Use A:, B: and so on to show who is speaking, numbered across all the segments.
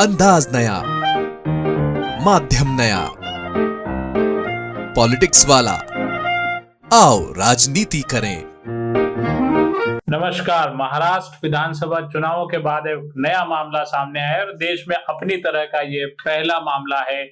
A: अंदाज नया, माध्यम नया, पॉलिटिक्स वाला, आओ राजनीति करें।
B: नमस्कार। महाराष्ट्र विधानसभा चुनावों के बाद एक नया मामला सामने आया है और देश में अपनी तरह का ये पहला मामला है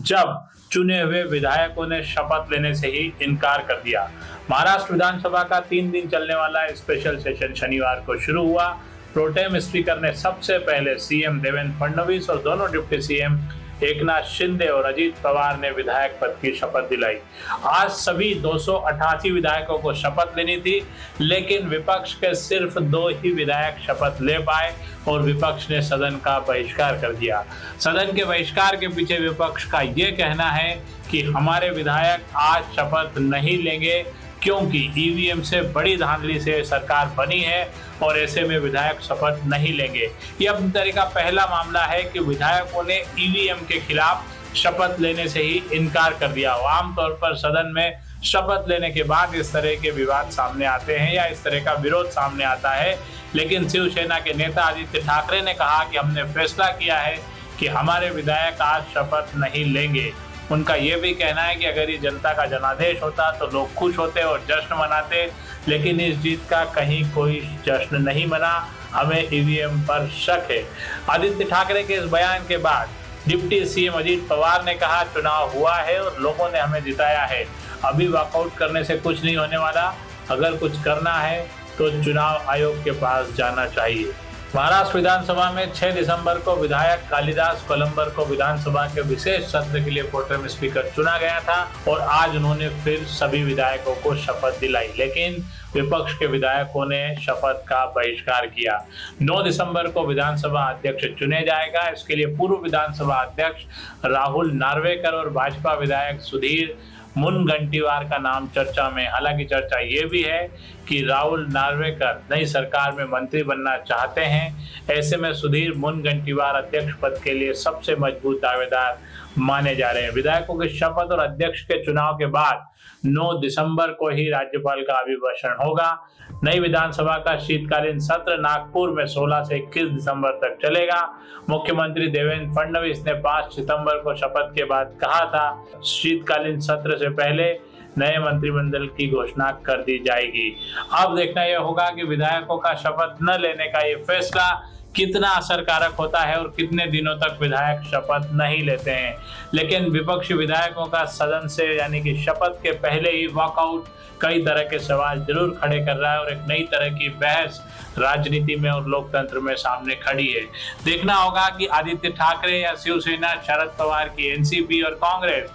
B: जब चुने हुए विधायकों ने शपथ लेने से ही इनकार कर दिया। महाराष्ट्र विधानसभा का 3 दिन चलने वाला स्पेशल सेशन शनिवार को शुरू हुआ। प्रोटेम स्पीकर ने सबसे पहले सीएम देवेंद्र फडणवीस और दोनों डिप्टी सीएम एकनाथ शिंदे और अजीत पवार ने विधायक पद की शपथ दिलाई। आज सभी 288 विधायकों को शपथ लेनी थी, लेकिन विपक्ष के सिर्फ 2 ही विधायक शपथ ले पाए और विपक्ष ने सदन का बहिष्कार कर दिया। सदन के बहिष्कार के पीछे विपक्ष का ये कहना है कि हमारे विधायक आज शपथ नहीं लेंगे क्योंकि ईवीएम से बड़ी धांधली से सरकार बनी है और ऐसे में विधायक शपथ नहीं लेंगे। ये अपनी तरह का पहला मामला है कि विधायकों ने ईवीएम के खिलाफ शपथ लेने से ही इनकार कर दिया। आमतौर पर सदन में शपथ लेने के बाद इस तरह के विवाद सामने आते हैं या इस तरह का विरोध सामने आता है, लेकिन शिवसेना के नेता आदित्य ठाकरे ने कहा कि हमने फैसला किया है कि हमारे विधायक आज शपथ नहीं लेंगे। उनका यह भी कहना है कि अगर ये जनता का जनादेश होता तो लोग खुश होते और जश्न मनाते, लेकिन इस जीत का कहीं कोई जश्न नहीं मना। हमें ईवीएम पर शक है। आदित्य ठाकरे के इस बयान के बाद डिप्टी सीएम अजीत पवार ने कहा, चुनाव हुआ है और लोगों ने हमें जिताया है। अभी वॉकआउट करने से कुछ नहीं होने वाला। अगर कुछ करना है तो चुनाव आयोग के पास जाना चाहिए। महाराष्ट्र विधानसभा में 6 दिसंबर को विधायक कालिदास कोलंबर को विधानसभा के विशेष सत्र के लिए प्रोटेम स्पीकर चुना गया था और आज उन्होंने फिर सभी विधायकों को शपथ दिलाई, लेकिन विपक्ष के विधायकों ने शपथ का बहिष्कार किया। 9 दिसंबर को विधानसभा अध्यक्ष चुने जाएगा। इसके लिए पूर्व विधानसभा अध्यक्ष राहुल नार्वेकर और भाजपा विधायक सुधीर मुनगंटीवार का नाम चर्चा में। हालांकि चर्चा ये भी है कि राहुल नार्वेकर नई सरकार में मंत्री बनना चाहते हैं। ऐसे में सुधीर मुनगंटीवार अध्यक्ष पद के लिए सबसे मजबूत दावेदार माने जा रहे हैं। विधायकों की शपथ और अध्यक्ष के चुनाव के बाद 9 दिसंबर को ही राज्यपाल का अभिभाषण होगा। नई विधानसभा का शीतकालीन सत्र नागपुर में 16 से 21 दिसंबर तक चलेगा। मुख्यमंत्री देवेंद्र फडणवीस ने 5 सितंबर को शपथ के बाद कहा था, शीतकालीन सत्र से पहले नए मंत्रिमंडल की घोषणा कर दी जाएगी। अब देखना यह होगा कि विधायकों का शपथ न लेने का ये फैसला कितना असरकारक होता है और कितने दिनों तक विधायक शपथ नहीं लेते हैं। लेकिन विपक्षी विधायकों का सदन से यानी कि शपथ के पहले ही वॉकआउट कई तरह के सवाल जरूर खड़े कर रहा है और एक नई तरह की बहस राजनीति में और लोकतंत्र में सामने खड़ी है। देखना होगा कि आदित्य ठाकरे या शिवसेना, शरद पवार की एनसीपी और कांग्रेस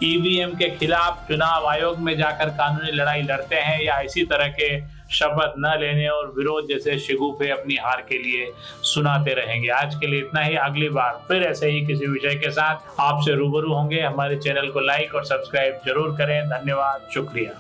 B: ईवीएम के खिलाफ चुनाव आयोग में जाकर कानूनी लड़ाई लड़ते हैं या इसी तरह के शपथ न लेने और विरोध जैसे शिगुफे अपनी हार के लिए सुनाते रहेंगे। आज के लिए इतना ही। अगली बार फिर ऐसे ही किसी विषय के साथ आपसे रूबरू होंगे। हमारे चैनल को लाइक और सब्सक्राइब जरूर करें। धन्यवाद, शुक्रिया।